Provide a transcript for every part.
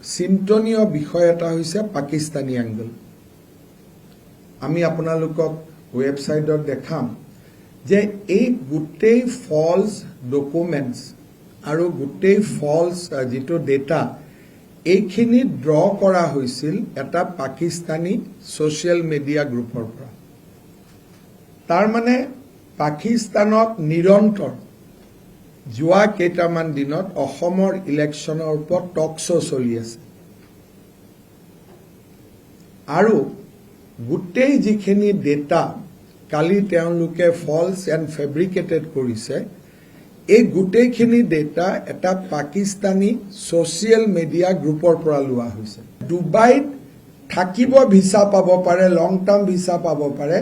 চিন্তনীয় বিষয় এটা হৈছে পাকিস্তানী এংগল। আমি আপোনালোকক ৱেবছাইটত দেখাম যে এই গোটেই ফলছ ডকুমেণ্টছ আৰু গোটেই ফলছ যিটো ডেটা এইখিনি ড্ৰ কৰা হৈছিল এটা পাকিস্তানী ছ'চিয়েল মিডিয়া গ্ৰুপৰ পৰা। তাৰ মানে পাকিস্তানত নিৰন্তৰ যোৱা কেইটামান দিনত অসমৰ ইলেকশ্যনৰ ওপৰত টক শ্ব' চলি আছে আৰু গোটেই যিখিনি ডেটা কালি তেওঁলোকে ফলছ এণ্ড ফেব্ৰিকেটেড কৰিছে এই গোটেইখিনি ডেটা এটা পাকিস্তানী ছ'চিয়েল মিডিয়া গ্ৰুপৰ পৰা লোৱা হৈছে। ডুবাইত থাকিব ভিছা পাব পাৰে, লং টাৰ্ম ভিছা পাব পাৰে,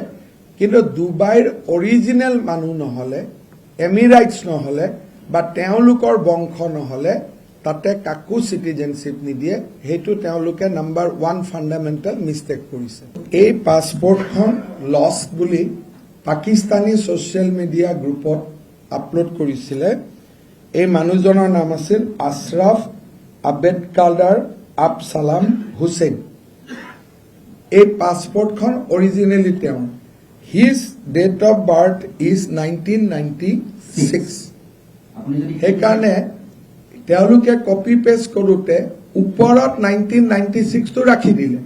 কিন্তু ডুবাইৰ অৰিজিনেল মানুহ নহ'লে, এমিৰাইটছ নহ'লে বা তেওঁলোকৰ বংশ নহ'লে তাতে কাকো চিটিজেনশ্বিপ নিদিয়ে। সেইটো তেওঁলোকে নাম্বাৰ 1 ফাণ্ডামেণ্টেল মিষ্টেক কৰিছে। এই পাছপৰ্টখন লষ্ট বুলি পাকিস্তানী ছ'চিয়েল মিডিয়া গ্ৰুপত আপলোড কৰিছিলে। এই মানুহজনৰ নাম আছিল আছৰাফ আবেদকাদাৰ আবছালাম হুছেইন। এই পাছপৰ্টখন অৰিজিনেলি তেওঁ, his date of birth is 1996। সেইকাৰণে তেওঁলোকে কপি পেষ্ট কৰোঁতে ওপৰত 1996টো ৰাখি দিলে,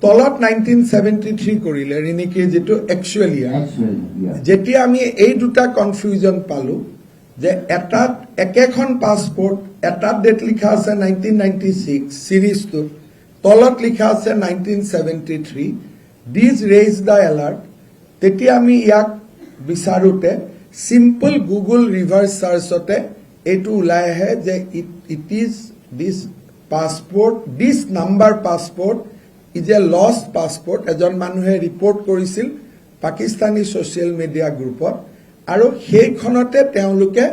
তলত 1973 কৰিলে ৰিনিকিৰ যিটো একচুৱেল ইয়াৰ। যেতিয়া আমি এই দুটা কনফিউজন পালোঁ যে এটাত একেখন পাছপৰ্ট, এটাত ডেট লিখা আছে 1996 চিৰিজটোত, তলত লিখা আছে 1973, দিজ ৰেইজ দ্য এলাৰ্ট। তেতিয়া আমি ইয়াক বিচাৰোঁতে চিম্পল গুগল ৰিভাৰ্ছ চাৰ্চতে এইটো ওলাই আহে যে it is this passport, this number passport is a lost passport. এজন মানুহে ৰিপৰ্ট কৰিছিল পাকিস্তানী ছ'চিয়েল মিডিয়া গ্ৰুপত আৰু সেইখনতে তেওঁলোকে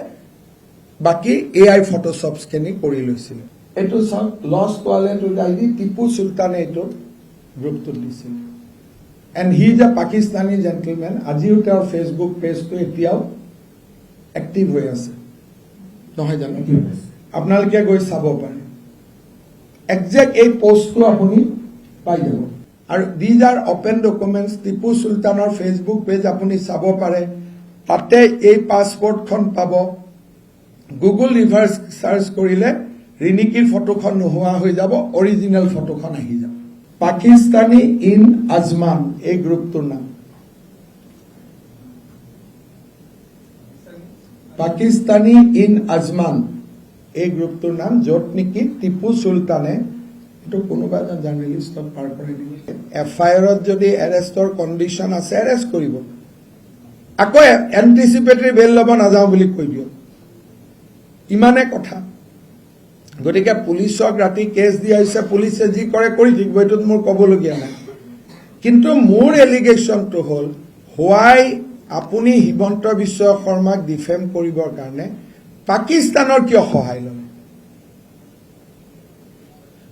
বাকী AI ফটোশ্বপছখিনি কৰি লৈছিলে। এইটো চাওক, লষ্ট ৱালেট আইডি টিপু চুলতানে এইটো গ্ৰুপটোত দিছিল। And he is a Pakistani gentlemen. আজিও তেওঁৰ ফেচবুক পেজটো এতিয়াও এক্টিভ হৈ আছে, নহয় জানো? আপোনালোকে গৈ চাব পাৰে, একজেক্ট এই পষ্টটো আপুনি পাই যাব। আৰু these are open documents. Tipu চুলতানৰ ফেচবুক পেজ আপুনি চাব পাৰে, তাতে এই পাছপৰ্টখন পাব। গুগল ৰিভাৰ্ছ চাৰ্চ কৰিলে ৰিনিকিৰ ফটোখন নোহোৱা হৈ যাব, অৰিজিনেল ফটোখন আহি যাব। পাকিস্তানী ইন আজমান এই গ্ৰুপটোৰ নাম। পাকিস্তানী ইন আজমান এই গ্ৰুপটোৰ নাম, য'ত নেকি টিপু চুলতানে, এইটো কোনোবা এজন জাৰ্নেলিষ্টক পাৰ কৰি দিব। FIR-ত যদি এৰেষ্টৰ কণ্ডিশ্যন আছে এৰেষ্ট কৰিব, আকৌ এণ্টিচিপেটৰী বেল ল'ব নাযাওঁ বুলি কৈ দিয়ক, ইমানে কথা। গতিকে পুলিচক ৰাতি কেছ দিয়া হৈছে, পুলিচে যি কৰে কৰি থাকিব, এইটোত মোৰ ক'বলগীয়া নাই। কিন্তু মোৰ এলিগেশ্যনটো হ'ল, হোৱাই আপুনি হিমন্ত বিশ্ব শৰ্মাক ডিফেম কৰিবৰ কাৰণে পাকিস্তানৰ কিয় সহায় ল'লে?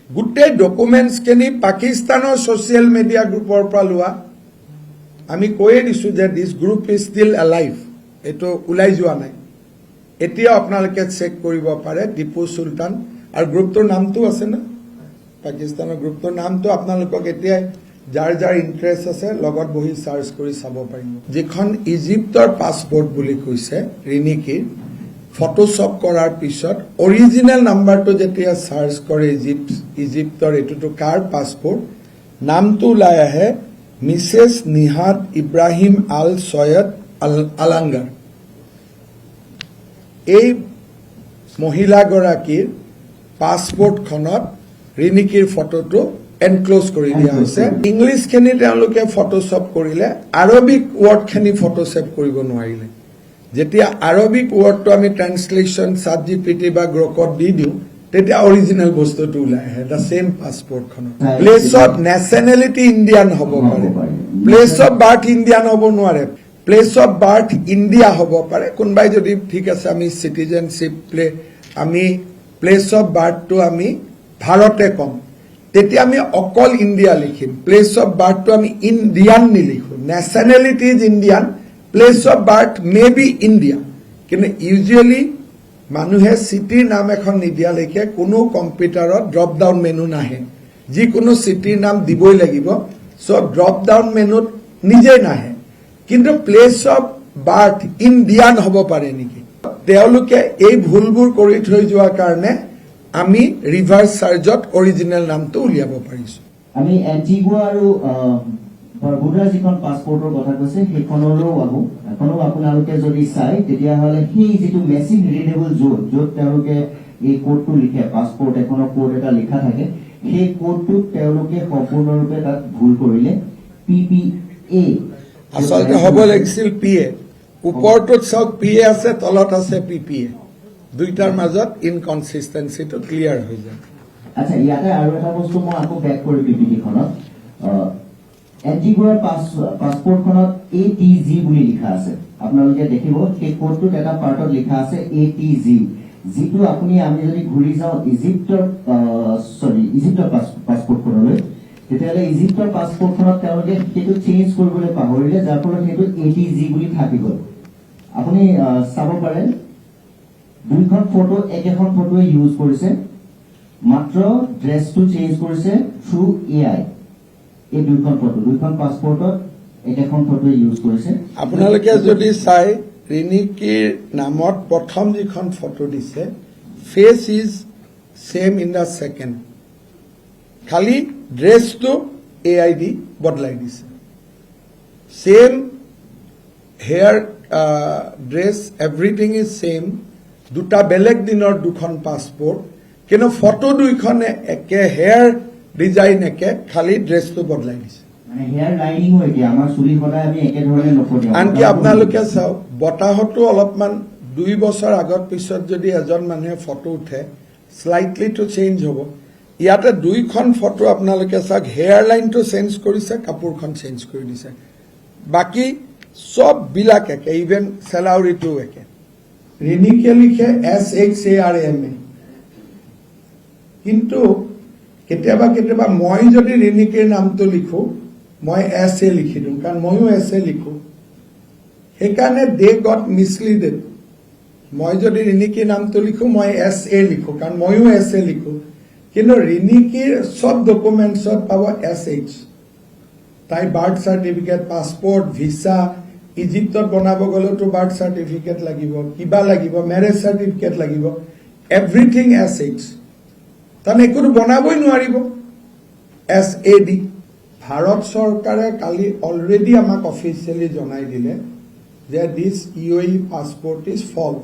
গোটেই ডকুমেণ্টছখিনি পাকিস্তানৰ ছ'চিয়েল মিডিয়া গ্ৰুপৰ পৰা লোৱা। আমি কৈয়ে দিছোঁ যে দিছ গ্ৰুপ ইজ ষ্টিল এলাইভ, এইটো ওলাই যোৱা নাই। এতিয়াও আপোনালোকে চেক কৰিব পাৰে টিপু চুলতান, আৰু গ্ৰুপটোৰ নামটো আছে না, পাকিস্তানৰ গ্ৰুপটোৰ নামটো আপোনালোকক এতিয়াই যাৰ যাৰ ইণ্টাৰেষ্ট আছে লগত বহি চাৰ্চ কৰি চাব পাৰিব। যিখন ইজিপ্তৰ পাছপৰ্ট বুলি কৈছে ৰিনিকিৰ, ফটোশ্বপ কৰাৰ পিছত অৰিজিনেল নাম্বাৰটো যেতিয়া চাৰ্চ কৰে ইজিপ্তৰ, এইটোতো কাৰ পাছপৰ্ট, নামটো ওলাই আহে মিছেছ নিহাদ ইব্ৰাহিম আল ছৈয়দ আলাংগাৰ। এই মহিলাগৰাকীৰ পাছপৰ্টখনত ৰিনিকিৰ ফটোটো এনক্ল'জ কৰি দিয়া হৈছে। ইংলিছখিনি তেওঁলোকে ফটোশ্বপ কৰিলে, আৰবিক ৱৰ্ডখিনি ফটোশ্বপ কৰিব নোৱাৰিলে। যেতিয়া আৰবিক ৱৰ্ডটো আমি ট্ৰেন্সলেশ্যন ChatGPT বা গ্ৰকত দি দিওঁ, তেতিয়া অৰিজিনেল বস্তুটো ওলাই আহে, দ্য ছেম পাছপৰ্টখনত। প্লেচ অফ নেশ্যনেলিটি ইণ্ডিয়ান হ'ব পাৰে, প্লেচ অফ বাৰ্থ ইণ্ডিয়ান হ'ব নোৱাৰে, প্লেচ অফ বাৰ্থ ইণ্ডিয়া হ'ব পাৰে। কোনোবাই যদি ঠিক আছে আমি চিটিজেনশ্বিপ আমি প্লেচ অফ বাৰ্থটো আমি ভাৰতে ক'ম, তেতিয়া আমি অকল ইণ্ডিয়া লিখিম, প্লেচ অফ বাৰ্থটো আমি ইণ্ডিয়ান নিলিখোঁ। Nationality is Indian, place of birth may be India, কিন্তু ইউজুৱেলি মানুহে চিটিৰ নাম এখন নিদিয়ালৈকে কোনো কম্পিউটাৰত ড্ৰপ ডাউন মেনু নাহে যিকোনো চিটিৰ নাম দিবই লাগিব সো ড্ৰপ ডাউন মেনুত নিজেই নাহে কিন্তু প্লেস অফ বাৰ্থ ইণ্ডিয়ান হ'ব পাৰে নেকি তেওঁলোকে এই ভুলবোৰ কৰি থৈ যোৱাৰ কাৰণে আমি ৰিভাৰ্স চাৰ্জত অৰিজিনেল নামটো উলিয়াব পাৰিছো আমি এন্টিগুয়া আৰু বাৰবুডাৰ যিখন পাছপৰ্টৰ কথা কৈছে সেইখনলৈও আহো এখনো আপোনালোকে যদি চাই তেতিয়াহ'লে সেই যিটো মেচিন ৰিডেবল য'ত তেওঁলোকে এই কোডটো লিখে পাছপৰ্ট এখনৰ কোড এটা লিখা থাকে সেই কোডটোত তেওঁলোকে সম্পূৰ্ণৰূপে তাত ভুল কৰিলে PPA আচলতে হ'ব লাগিছিল PA ওপৰটোত চাওক PA আছে তলত আছে PPA দুইটাৰ মাজত ইনকনসিস্টেন্সিটো ক্লিয়াৰ হৈ যায় আচ্ছা ইয়াতে আৰু এটা বস্তু মই আকৌ বেক কৰি PPT খনত এন্টিগুয়াৰ পাছপৰ্টখনত ATG বুলি লিখা আছে আপোনালোকে দেখিব সেই কোডটোত এটা পাৰ্টত লিখা আছে ATG যিটো আপুনি আমি যদি ঘূৰি যাওঁ ইজিপ্তৰ পাছপৰ্টখনলৈ তেতিয়াহ'লে ইজিপ্তৰ পাছপৰ্টখনত তেওঁলোকে সেইটো চেঞ্জ কৰিবলৈ পাহৰিলে যাৰ ফলত সেইটো ATG বুলি থাকি গ'ল আপুনি চাব পাৰে দুইখন ফটো একেখন ফটোৱে ইউজ কৰিছে মাত্ৰ ড্ৰেছটো চেঞ্জ কৰিছে থ্ৰু AI এই দুইখন পাছপৰ্টত একেখন ফটোৱে ইউজ কৰিছে আপোনালোকে যদি চাই ৰিনিকিৰ নামত প্ৰথম যিখন ফটো দিছে face is same in the second খালি ড্ৰেছটো AI দি বদলাই দিছে same hair dress everything is same দুটা বেলেগ দিনৰ দুখন পাছপৰ্ট কিন্তু ফটো দুইখনে একে হেয়াৰ ডিজাইন একে খালি ড্ৰেছটো বদলাই দিছে মানে হেয়াৰ লাইনিংও একে আমাৰ চুলি সদায় আমি একে ধৰণে নকৰিম আনকি আপোনালোকে চাওক বতাহতো অলপমান 2 বছৰ আগত পিছত যদি এজন মানুহে ফটো উঠে স্লাইটলি টু চেঞ্জ হ'ব ইয়াতে দুইখন ফটো আপোনালোকে চাওক হেয়াৰ লাইনটো চেঞ্জ কৰিছে কাপোৰখন চেঞ্জ কৰি দিছে বাকি সব বিলাক একে ইভেন সেলাউৰিটো একে ৰিনিকে লিখে SHARMA কিন্তু কেতিয়াবা মই যদি ৰিনিকিৰ নামটো লিখো মই SA লিখি দিওঁ কাৰণ ময়ো SA লিখো সেইকাৰণে দে গট মিছলিডেড মই যদি ৰিনিকিৰ নামটো লিখো মই SA লিখো কাৰণ ময়ো SA লিখো কিন্তু ৰিনিকিৰ সব ডকুমেন্টছত পাব SH তাই বাৰ্থ সাৰ্টিফিকেট পাছপৰ্ট ভিসা ইজিপ্তত বনাব গলেতো বাৰ্থ সাৰ্টিফিকেট লাগিব কিবা লাগিব মেৰেজ সাৰ্টিফিকেট লাগিব এভৰিথিং SH তানে একো বনাবই নোৱাৰিব SAD ভাৰত চৰকাৰে কালি অলৰেডি আমাক অফিচিয়েলি জনাই দিলে যে this UAE passport is false